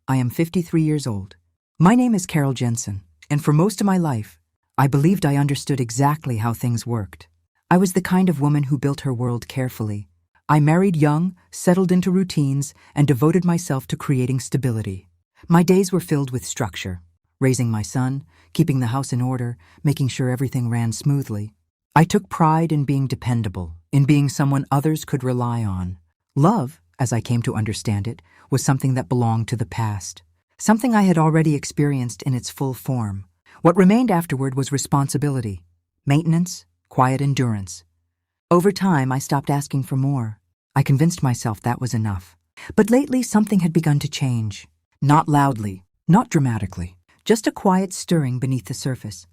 I am 53 years old. My name is Carol Jensen, and for most of my life, I believed I understood exactly how things worked. I was the kind of woman who built her world carefully. I married young, settled into routines, and devoted myself to creating stability. My days were filled with structure, raising my son, keeping the house in order, making sure everything ran smoothly. I took pride in being dependable, in being someone others could rely on. Love, as I came to understand it, was something that belonged to the past, something I had already experienced in its full form. What remained afterward was responsibility, maintenance, quiet endurance. Over time, I stopped asking for more. I convinced myself that was enough. But lately, something had begun to change. Not loudly, not dramatically, just a quiet stirring beneath the surface,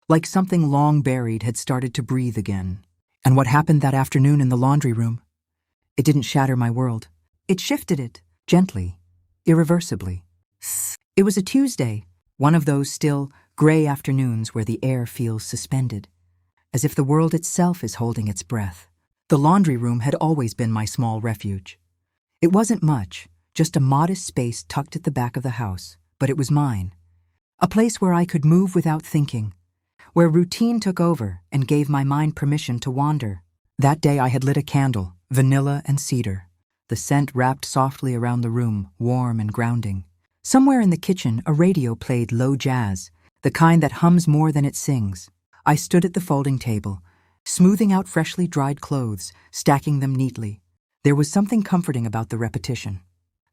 like something long buried had started to breathe again. And what happened that afternoon in the laundry room? It didn't shatter my world. It shifted it, gently, irreversibly. It was a Tuesday, one of those still, gray afternoons where the air feels suspended, as if the world itself is holding its breath. The laundry room had always been my small refuge. It wasn't much, just a modest space tucked at the back of the house, but it was mine. A place where I could move without thinking, where routine took over and gave my mind permission to wander. That day I had lit a candle, vanilla and cedar. The scent wrapped softly around the room, warm and grounding. Somewhere in the kitchen, a radio played low jazz, the kind that hums more than it sings. I stood at the folding table, smoothing out freshly dried clothes, stacking them neatly. There was something comforting about the repetition,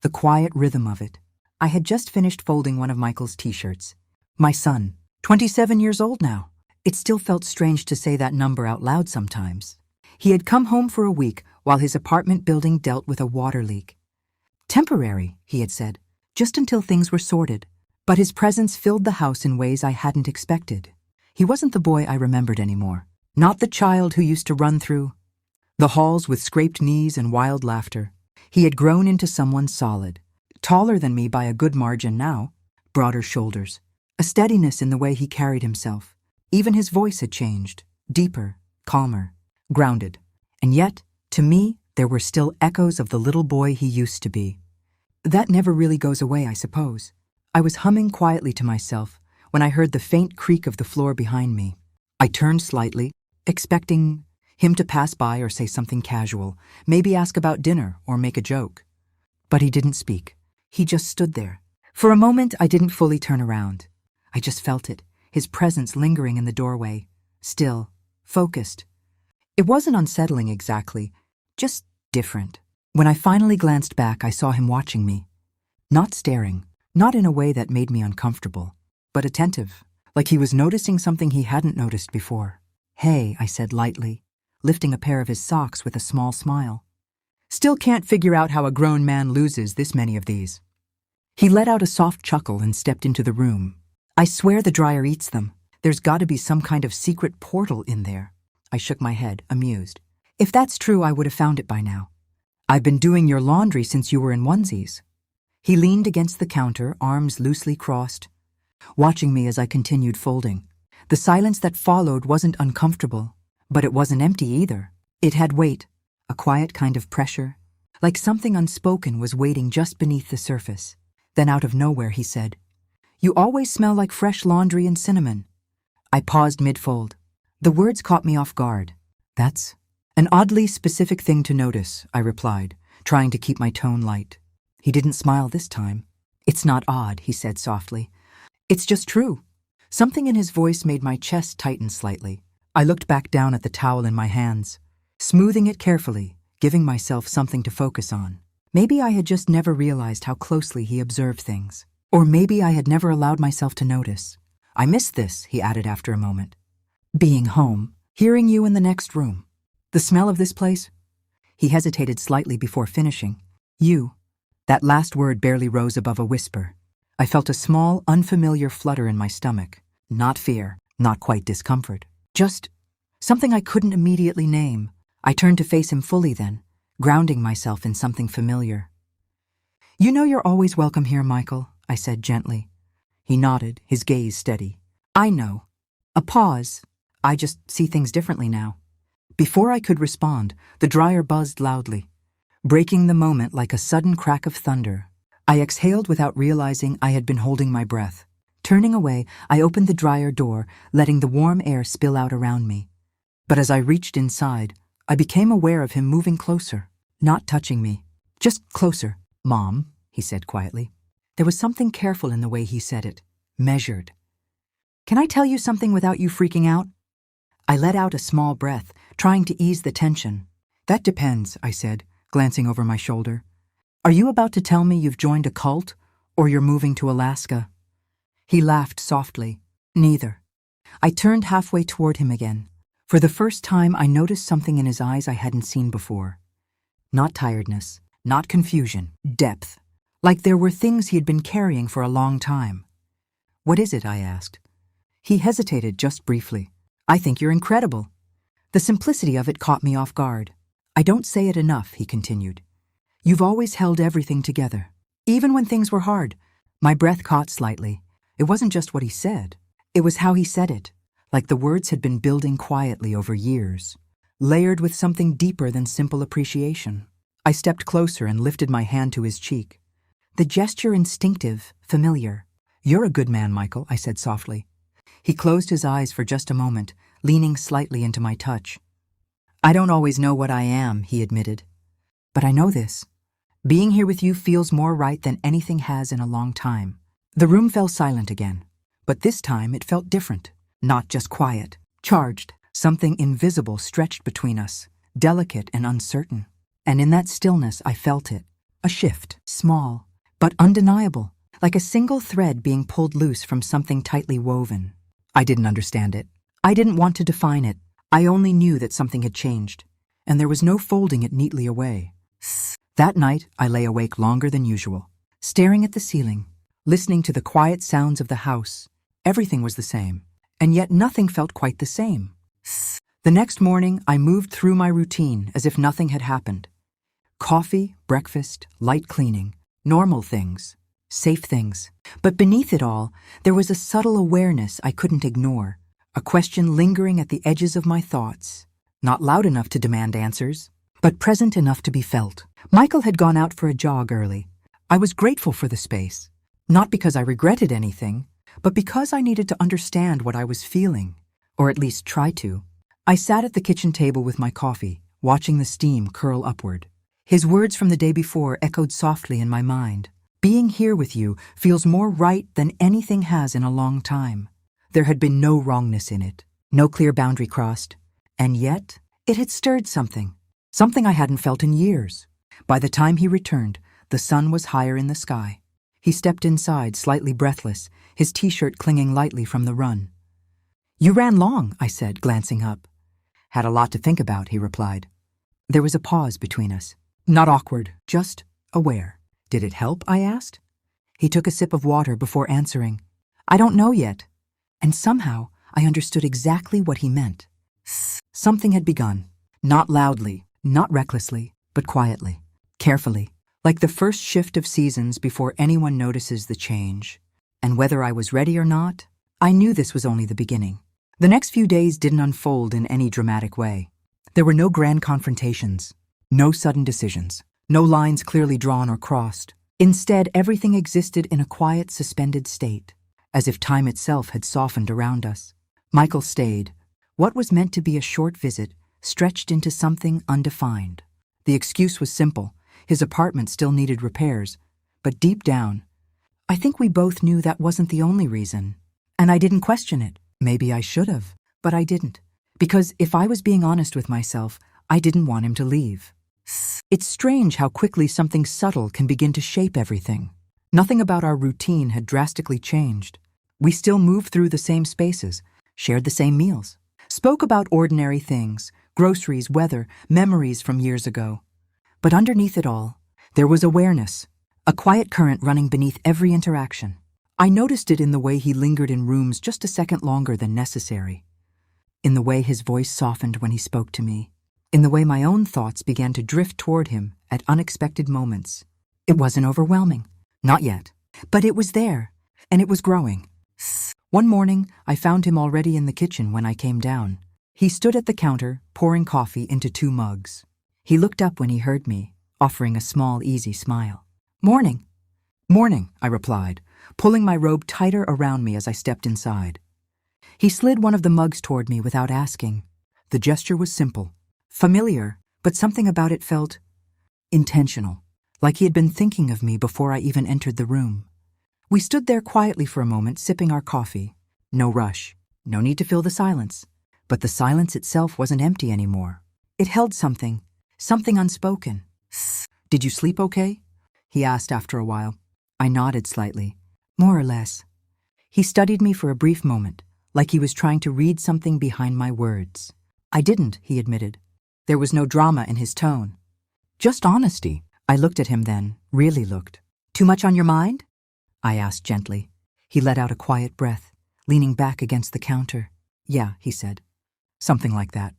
the quiet rhythm of it. I had just finished folding one of Michael's t-shirts. My son, 27 years old now. It still felt strange to say that number out loud sometimes. He had come home for a week while his apartment building dealt with a water leak. Temporary, he had said, just until things were sorted. But his presence filled the house in ways I hadn't expected. He wasn't the boy I remembered anymore. Not the child who used to run through the halls with scraped knees and wild laughter. He had grown into someone solid, taller than me by a good margin now, broader shoulders, a steadiness in the way he carried himself. Even his voice had changed, deeper, calmer, grounded. And yet, to me, there were still echoes of the little boy he used to be. That never really goes away, I suppose. I was humming quietly to myself when I heard the faint creak of the floor behind me. I turned slightly, expecting him to pass by or say something casual, maybe ask about dinner or make a joke. But he didn't speak. He just stood there. For a moment, I didn't fully turn around. I just felt it, his presence lingering in the doorway, still, focused. It wasn't unsettling exactly, just different. When I finally glanced back, I saw him watching me. Not staring, not in a way that made me uncomfortable, but attentive, like he was noticing something he hadn't noticed before. "Hey," I said lightly, lifting a pair of his socks with a small smile. "Still can't figure out how a grown man loses this many of these." He let out a soft chuckle and stepped into the room. "I swear the dryer eats them. There's got to be some kind of secret portal in there." I shook my head, amused. "If that's true, I would have found it by now. I've been doing your laundry since you were in onesies." He leaned against the counter, arms loosely crossed, watching me as I continued folding. The silence that followed wasn't uncomfortable, but it wasn't empty either. It had weight, a quiet kind of pressure, like something unspoken was waiting just beneath the surface. Then out of nowhere he said, "You always smell like fresh laundry and cinnamon." I paused mid-fold. The words caught me off guard. "That's an oddly specific thing to notice," I replied, trying to keep my tone light. He didn't smile this time. "It's not odd," he said softly. "It's just true." Something in his voice made my chest tighten slightly. I looked back down at the towel in my hands, smoothing it carefully, giving myself something to focus on. Maybe I had just never realized how closely he observed things. Or maybe I had never allowed myself to notice. "I missed this," he added after a moment. "Being home, hearing you in the next room. The smell of this place?" He hesitated slightly before finishing. "You." That last word barely rose above a whisper. I felt a small, unfamiliar flutter in my stomach. Not fear, not quite discomfort. Just something I couldn't immediately name. I turned to face him fully then, grounding myself in something familiar. "You know you're always welcome here, Michael," I said gently. He nodded, his gaze steady. "I know." A pause. "I just see things differently now." Before I could respond, the dryer buzzed loudly, breaking the moment like a sudden crack of thunder. I exhaled without realizing I had been holding my breath. Turning away, I opened the dryer door, letting the warm air spill out around me. But as I reached inside, I became aware of him moving closer, not touching me. Just closer. "Mom," he said quietly. There was something careful in the way he said it, measured. "Can I tell you something without you freaking out?" I let out a small breath, trying to ease the tension. "That depends," I said, glancing over my shoulder. "Are you about to tell me you've joined a cult, or you're moving to Alaska?" He laughed softly. "Neither." I turned halfway toward him again. For the first time, I noticed something in his eyes I hadn't seen before. Not tiredness, not confusion, depth. Like there were things he had been carrying for a long time. "What is it?" I asked. He hesitated just briefly. "I think you're incredible." The simplicity of it caught me off guard. "I don't say it enough," he continued. "You've always held everything together, even when things were hard." My breath caught slightly. It wasn't just what he said. It was how he said it, like the words had been building quietly over years, layered with something deeper than simple appreciation. I stepped closer and lifted my hand to his cheek. The gesture instinctive, familiar. "You're a good man, Michael," I said softly. He closed his eyes for just a moment, leaning slightly into my touch. "I don't always know what I am," he admitted. "But I know this. Being here with you feels more right than anything has in a long time." The room fell silent again, but this time it felt different. Not just quiet, charged. Something invisible stretched between us, delicate and uncertain. And in that stillness I felt it. A shift, small, but undeniable, like a single thread being pulled loose from something tightly woven. I didn't understand it. I didn't want to define it. I only knew that something had changed, and there was no folding it neatly away. That night, I lay awake longer than usual, staring at the ceiling, listening to the quiet sounds of the house. Everything was the same, and yet nothing felt quite the same. The next morning, I moved through my routine as if nothing had happened. Coffee, breakfast, light cleaning, normal things, safe things. But beneath it all, there was a subtle awareness I couldn't ignore, a question lingering at the edges of my thoughts, not loud enough to demand answers, but present enough to be felt. Michael had gone out for a jog early. I was grateful for the space, not because I regretted anything, but because I needed to understand what I was feeling, or at least try to. I sat at the kitchen table with my coffee, watching the steam curl upward. His words from the day before echoed softly in my mind. "Being here with you feels more right than anything has in a long time." There had been no wrongness in it, no clear boundary crossed, and yet it had stirred something I hadn't felt in years. By the time he returned, the sun was higher in the sky. He stepped inside, slightly breathless, his t-shirt clinging lightly from the run. "You ran long," I said, glancing up. "Had a lot to think about," he replied. There was a pause between us. Not awkward, just aware. "Did it help?" I asked. He took a sip of water before answering. "I don't know yet." And somehow, I understood exactly what he meant. Something had begun. Not loudly, not recklessly, but quietly, carefully, like the first shift of seasons before anyone notices the change. And whether I was ready or not, I knew this was only the beginning. The next few days didn't unfold in any dramatic way. There were no grand confrontations, no sudden decisions, no lines clearly drawn or crossed. Instead, everything existed in a quiet, suspended state, as if time itself had softened around us. Michael stayed. What was meant to be a short visit stretched into something undefined. The excuse was simple. His apartment still needed repairs. But deep down, I think we both knew that wasn't the only reason. And I didn't question it. Maybe I should have, but I didn't. Because if I was being honest with myself, I didn't want him to leave. It's strange how quickly something subtle can begin to shape everything. Nothing about our routine had drastically changed. We still moved through the same spaces, shared the same meals, spoke about ordinary things, groceries, weather, memories from years ago. But underneath it all, there was awareness, a quiet current running beneath every interaction. I noticed it in the way he lingered in rooms just a second longer than necessary, in the way his voice softened when he spoke to me, in the way my own thoughts began to drift toward him at unexpected moments. It wasn't overwhelming, not yet, but it was there, and it was growing. One morning, I found him already in the kitchen when I came down. He stood at the counter, pouring coffee into 2 mugs. He looked up when he heard me, offering a small, easy smile. "Morning." Morning, I replied, pulling my robe tighter around me as I stepped inside. He slid one of the mugs toward me without asking. The gesture was simple, familiar, but something about it felt intentional, like he had been thinking of me before I even entered the room. We stood there quietly for a moment, sipping our coffee. No rush, no need to fill the silence. But the silence itself wasn't empty anymore. It held something unspoken. "Did you sleep okay?" he asked after a while. I nodded slightly. More or less. He studied me for a brief moment, like he was trying to read something behind my words. I didn't, he admitted. There was no drama in his tone. Just honesty. I looked at him then, really looked. "Too much on your mind?" I asked gently. He let out a quiet breath, leaning back against the counter. "Yeah," he said. Something like that.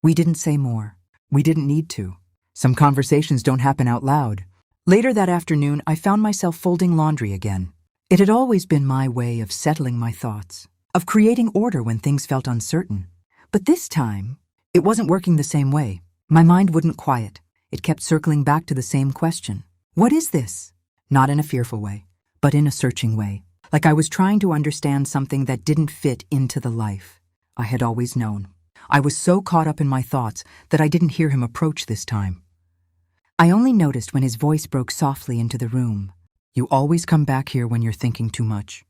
We didn't say more. We didn't need to. Some conversations don't happen out loud. Later that afternoon, I found myself folding laundry again. It had always been my way of settling my thoughts, of creating order when things felt uncertain. But this time, it wasn't working the same way. My mind wouldn't quiet. It kept circling back to the same question. What is this? Not in a fearful way, but in a searching way. Like I was trying to understand something that didn't fit into the life I had always known. I was so caught up in my thoughts that I didn't hear him approach this time. I only noticed when his voice broke softly into the room. "You always come back here when you're thinking too much."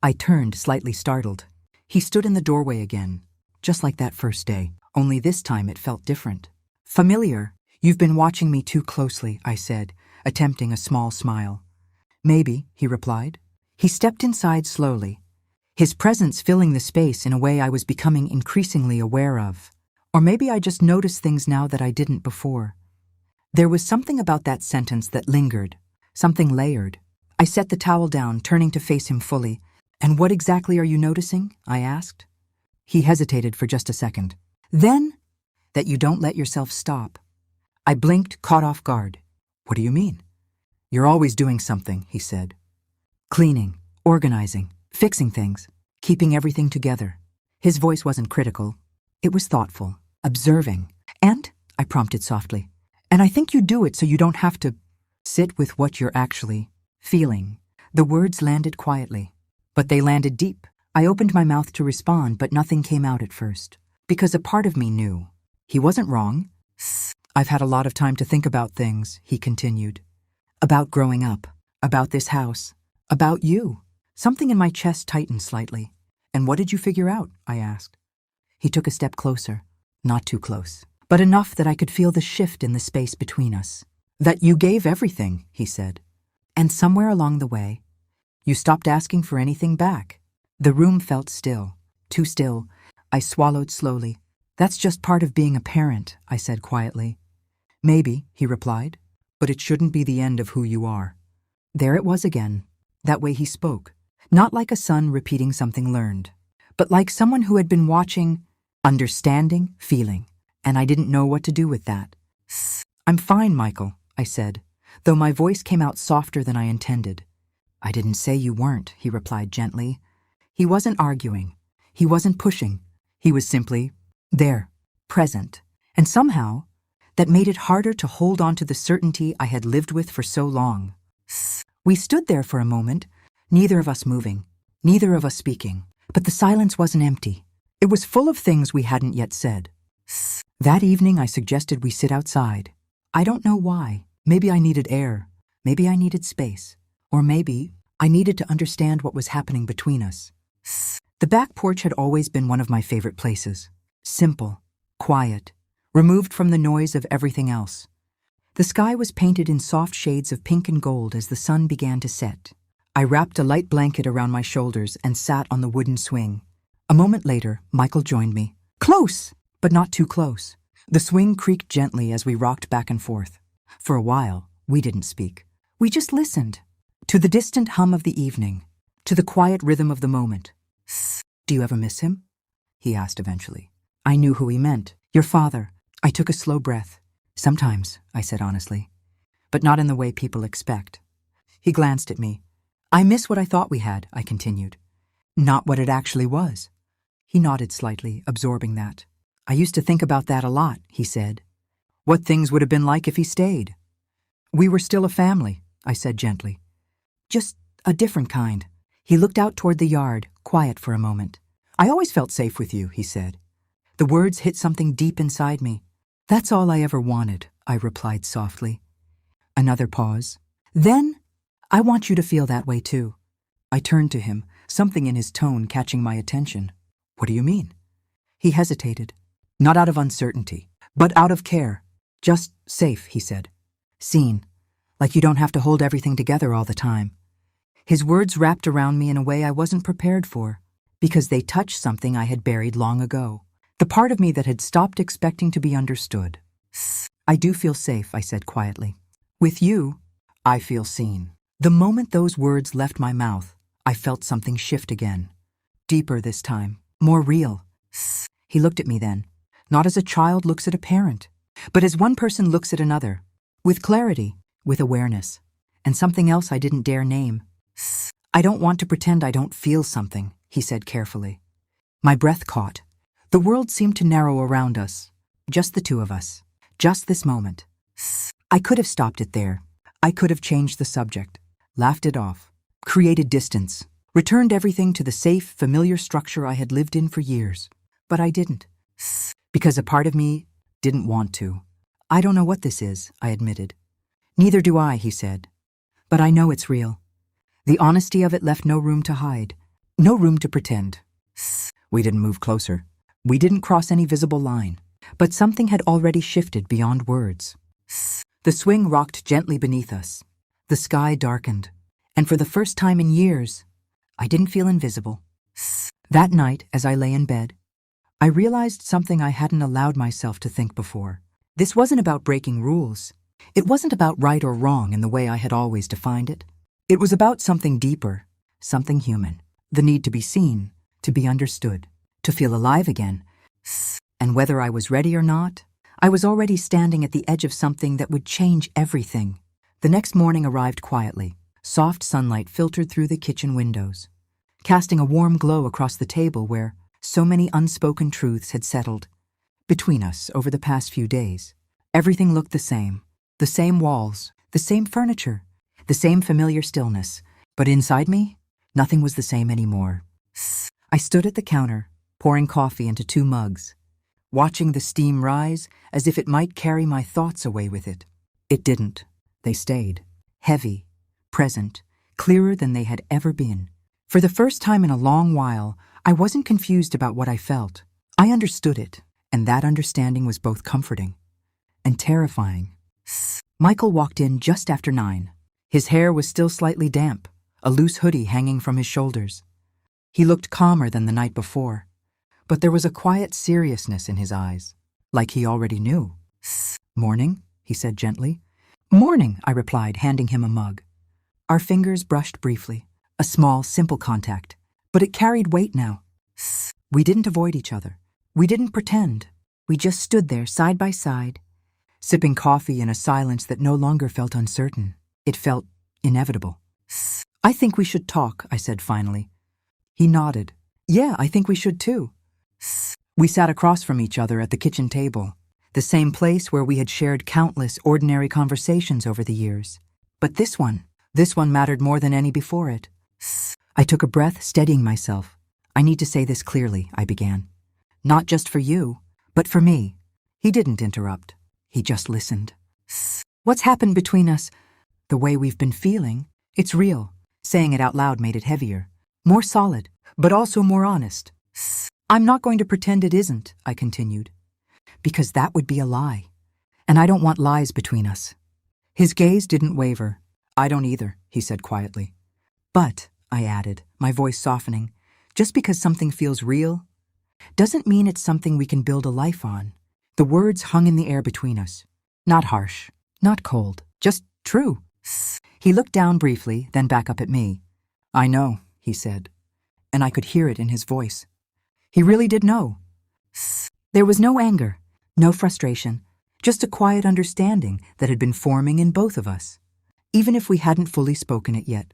I turned, slightly startled. He stood in the doorway again, just like that first day, only this time it felt different. "Familiar. You've been watching me too closely," I said, attempting a small smile. "Maybe," he replied. He stepped inside slowly, his presence filling the space in a way I was becoming increasingly aware of. Or maybe I just noticed things now that I didn't before. There was something about that sentence that lingered, something layered. I set the towel down, turning to face him fully. "And what exactly are you noticing?" I asked. He hesitated for just a second. "Then, that you don't let yourself stop." I blinked, caught off guard. "What do you mean?" "You're always doing something," he said. "Cleaning, organizing, fixing things, keeping everything together." His voice wasn't critical. It was thoughtful, observing. "And," I prompted softly, "and I think you do it so you don't have to sit with what you're actually feeling." The words landed quietly, but they landed deep. I opened my mouth to respond, but nothing came out at first, because a part of me knew. He wasn't wrong. "I've had a lot of time to think about things," he continued. "About growing up, about this house, about you." Something in my chest tightened slightly. "And what did you figure out?" I asked. He took a step closer, not too close, but enough that I could feel the shift in the space between us. "That you gave everything," he said. "And somewhere along the way, you stopped asking for anything back." The room felt still, too still. I swallowed slowly. "That's just part of being a parent," I said quietly. "Maybe," he replied, "but it shouldn't be the end of who you are." There it was again, that way he spoke, not like a son repeating something learned, but like someone who had been watching, understanding, feeling, and I didn't know what to do with that. "I'm fine, Michael," I said, though my voice came out softer than I intended. "I didn't say you weren't," he replied gently. He wasn't arguing. He wasn't pushing. He was simply there, present. And somehow, that made it harder to hold on to the certainty I had lived with for so long. We stood there for a moment, neither of us moving, neither of us speaking. But the silence wasn't empty. It was full of things we hadn't yet said. That evening I suggested we sit outside. I don't know why. Maybe I needed air. Maybe I needed space. Or maybe I needed to understand what was happening between us. The back porch had always been one of my favorite places. Simple, quiet, removed from the noise of everything else. The sky was painted in soft shades of pink and gold as the sun began to set. I wrapped a light blanket around my shoulders and sat on the wooden swing. A moment later, Michael joined me. Close, but not too close. The swing creaked gently as we rocked back and forth. For a while, we didn't speak. We just listened. To the distant hum of the evening. To the quiet rhythm of the moment. "Do you ever miss him?" he asked eventually. I knew who he meant. "Your father." I took a slow breath. "Sometimes," I said honestly. "But not in the way people expect." He glanced at me. "I miss what I thought we had," I continued. "Not what it actually was." He nodded slightly, absorbing that. "I used to think about that a lot," he said. "What things would have been like if he stayed." "We were still a family," I said gently. Just a different kind. He looked out toward the yard, quiet for a moment. I always felt safe with you, he said. The words hit something deep inside me. That's all I ever wanted, I replied softly. Another pause. Then, I want you to feel that way too. I turned to him, something in his tone catching my attention. What do you mean? He hesitated. Not out of uncertainty, but out of care. Just safe, he said. Seen. Like you don't have to hold everything together all the time. His words wrapped around me in a way I wasn't prepared for, because they touched something I had buried long ago. The part of me that had stopped expecting to be understood. I do feel safe, I said quietly. With you, I feel seen. The moment those words left my mouth, I felt something shift again. Deeper this time, more real. He looked at me then, not as a child looks at a parent, but as one person looks at another, with clarity, with awareness, and something else I didn't dare name. I don't want to pretend I don't feel something, he said carefully. My breath caught. The world seemed to narrow around us, just the two of us, just this moment. I could have stopped it there. I could have changed the subject, laughed it off, created distance, returned everything to the safe, familiar structure I had lived in for years. But I didn't, because a part of me didn't want to. I don't know what this is, I admitted. Neither do I, he said. But I know it's real. The honesty of it left no room to hide, no room to pretend. We didn't move closer. We didn't cross any visible line, but something had already shifted beyond words. The swing rocked gently beneath us. The sky darkened, and for the first time in years, I didn't feel invisible. That night, as I lay in bed, I realized something I hadn't allowed myself to think before. This wasn't about breaking rules. It wasn't about right or wrong in the way I had always defined it. It was about something deeper, something human. The need to be seen, to be understood, to feel alive again. And whether I was ready or not, I was already standing at the edge of something that would change everything. The next morning arrived quietly. Soft sunlight filtered through the kitchen windows, casting a warm glow across the table where so many unspoken truths had settled between us over the past few days. Everything looked the same walls, the same furniture, the same familiar stillness. But inside me, nothing was the same anymore. I stood at the counter, pouring coffee into 2 mugs, watching the steam rise as if it might carry my thoughts away with it. It didn't. They stayed, heavy, present, clearer than they had ever been. For the first time in a long while, I wasn't confused about what I felt. I understood it, and that understanding was both comforting and terrifying. Michael walked in just after 9. His hair was still slightly damp, a loose hoodie hanging from his shoulders. He looked calmer than the night before, but there was a quiet seriousness in his eyes, like he already knew. Morning, he said gently. Morning, I replied, handing him a mug. Our fingers brushed briefly, a small, simple contact, but it carried weight now. We didn't avoid each other. We didn't pretend. We just stood there side by side, sipping coffee in a silence that no longer felt uncertain. It felt inevitable. I think we should talk, I said finally. He nodded. Yeah, I think we should too. We sat across from each other at the kitchen table, the same place where we had shared countless ordinary conversations over the years. But this one mattered more than any before it. I took a breath, steadying myself. I need to say this clearly, I began. Not just for you, but for me. He didn't interrupt. He just listened. What's happened between us? The way we've been feeling, it's real. Saying it out loud made it heavier. More solid, but also more honest. I'm not going to pretend it isn't, I continued, because that would be a lie. And I don't want lies between us. His gaze didn't waver. I don't either, he said quietly. But, I added, my voice softening, just because something feels real doesn't mean it's something we can build a life on. The words hung in the air between us. Not harsh, not cold, just true. He looked down briefly, then back up at me. I know, he said, and I could hear it in his voice. He really did know. There was no anger, no frustration, just a quiet understanding that had been forming in both of us, even if we hadn't fully spoken it yet.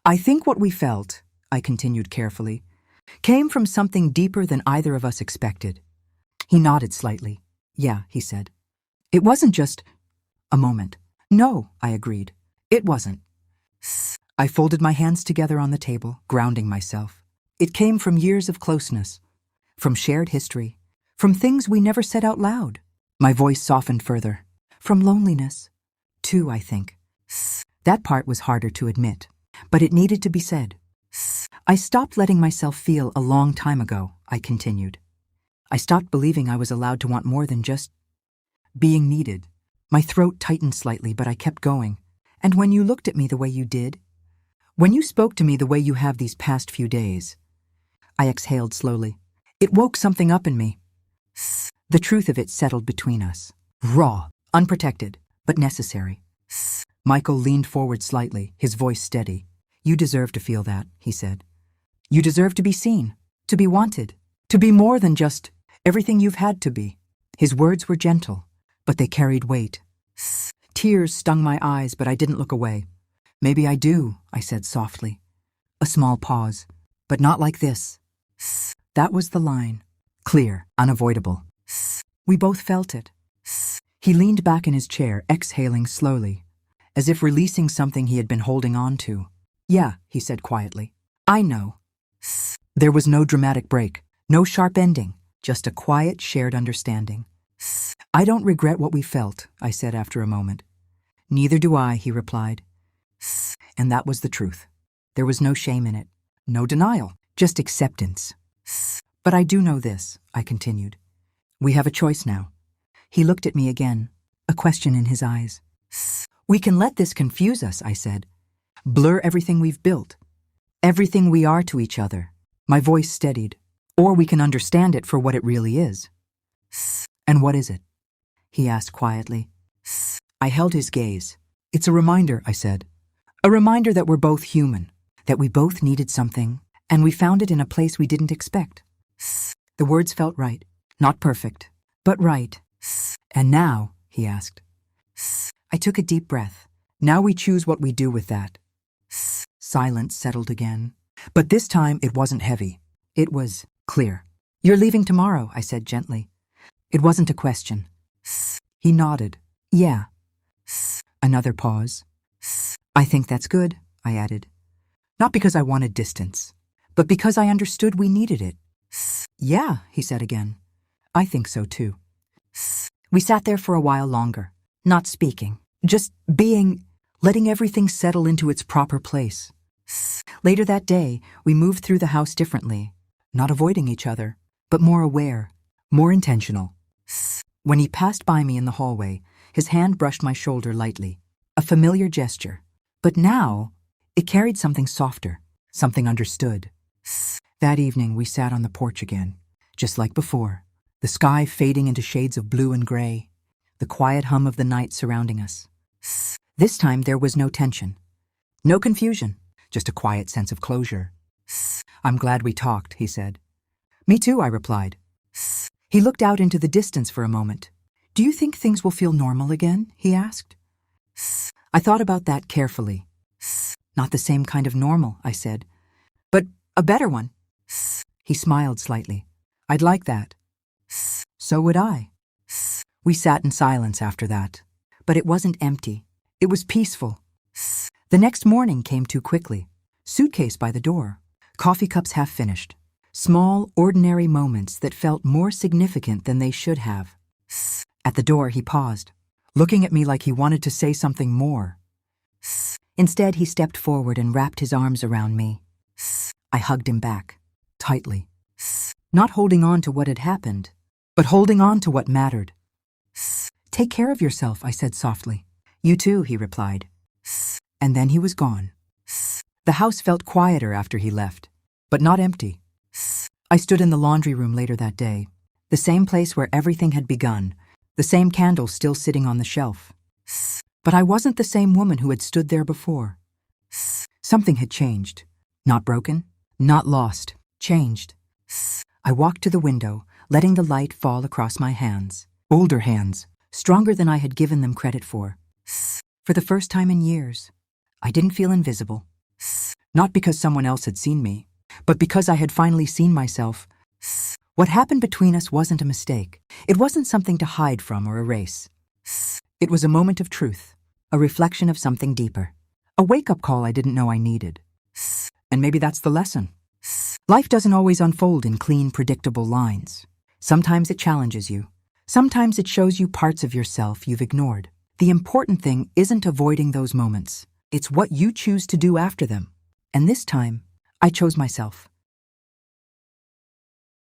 I think what we felt, I continued carefully, came from something deeper than either of us expected. He nodded slightly. Yeah, he said. It wasn't just a moment. No, I agreed. It wasn't. I folded my hands together on the table, grounding myself. It came from years of closeness, from shared history, from things we never said out loud. My voice softened further. From loneliness, too, I think. That part was harder to admit, but it needed to be said. I stopped letting myself feel a long time ago, I continued. I stopped believing I was allowed to want more than just being needed. My throat tightened slightly, but I kept going. And when you looked at me the way you did, when you spoke to me the way you have these past few days, I exhaled slowly. It woke something up in me. The truth of it settled between us. Raw, unprotected, but necessary. Michael leaned forward slightly, his voice steady. You deserve to feel that, he said. You deserve to be seen, to be wanted, to be more than just everything you've had to be. His words were gentle, but they carried weight. Tears stung my eyes, but I didn't look away. Maybe I do, I said softly. A small pause, but not like this. That was the line. Clear, unavoidable. We both felt it. He leaned back in his chair, exhaling slowly, as if releasing something he had been holding on to. Yeah, he said quietly. I know. There was no dramatic break, no sharp ending, just a quiet, shared understanding. I don't regret what we felt, I said after a moment. Neither do I, he replied. And that was the truth. There was no shame in it, no denial, just acceptance. But I do know this, I continued. We have a choice now. He looked at me again, a question in his eyes. We can let this confuse us, I said. Blur everything we've built, everything we are to each other. My voice steadied. Or we can understand it for what it really is. And what is it? He asked quietly. I held his gaze. It's a reminder, I said. A reminder that we're both human, that we both needed something, and we found it in a place we didn't expect. The words felt right. Not perfect, but right. And now, he asked. I took a deep breath. Now we choose what we do with that. Silence settled again. But this time it wasn't heavy. It was clear. You're leaving tomorrow, I said gently. It wasn't a question. He nodded. Yeah. Another pause. I think that's good, I added. Not because I wanted distance, but because I understood we needed it. Yeah, he said again. I think so too. We sat there for a while longer, not speaking, just being, letting everything settle into its proper place. Later that day, we moved through the house differently, not avoiding each other, but more aware, more intentional. When he passed by me in the hallway, his hand brushed my shoulder lightly, a familiar gesture. But now, it carried something softer, something understood. That evening, we sat on the porch again, just like before, the sky fading into shades of blue and gray, the quiet hum of the night surrounding us. This time, there was no tension, no confusion, just a quiet sense of closure. I'm glad we talked, he said. Me too, I replied. He looked out into the distance for a moment. Do you think things will feel normal again? He asked. I thought about that carefully. Not the same kind of normal, I said, but a better one. He smiled slightly. I'd like that. So would I. We sat in silence after that, but it wasn't empty. It was peaceful. The next morning came too quickly. Suitcase by the door, coffee cups half finished. Small, ordinary moments that felt more significant than they should have. At the door, he paused, looking at me like he wanted to say something more. Instead, he stepped forward and wrapped his arms around me. I hugged him back, tightly, not holding on to what had happened, but holding on to what mattered. Take care of yourself, I said softly. You too, he replied. And then he was gone. The house felt quieter after he left, but not empty. I stood in the laundry room later that day, the same place where everything had begun, the same candle still sitting on the shelf. But I wasn't the same woman who had stood there before. Something had changed. Not broken, not lost, changed. I walked to the window, letting the light fall across my hands. Older hands, stronger than I had given them credit for. For the first time in years, I didn't feel invisible. Not because someone else had seen me, but because I had finally seen myself. What happened between us wasn't a mistake. It wasn't something to hide from or erase. It was a moment of truth, a reflection of something deeper, A wake-up call I didn't know I needed. And maybe that's the lesson. Life doesn't always unfold in clean, predictable lines. Sometimes it challenges you. Sometimes it shows you parts of yourself you've ignored. The important thing isn't avoiding those moments. It's what you choose to do after them. And this time, I chose myself.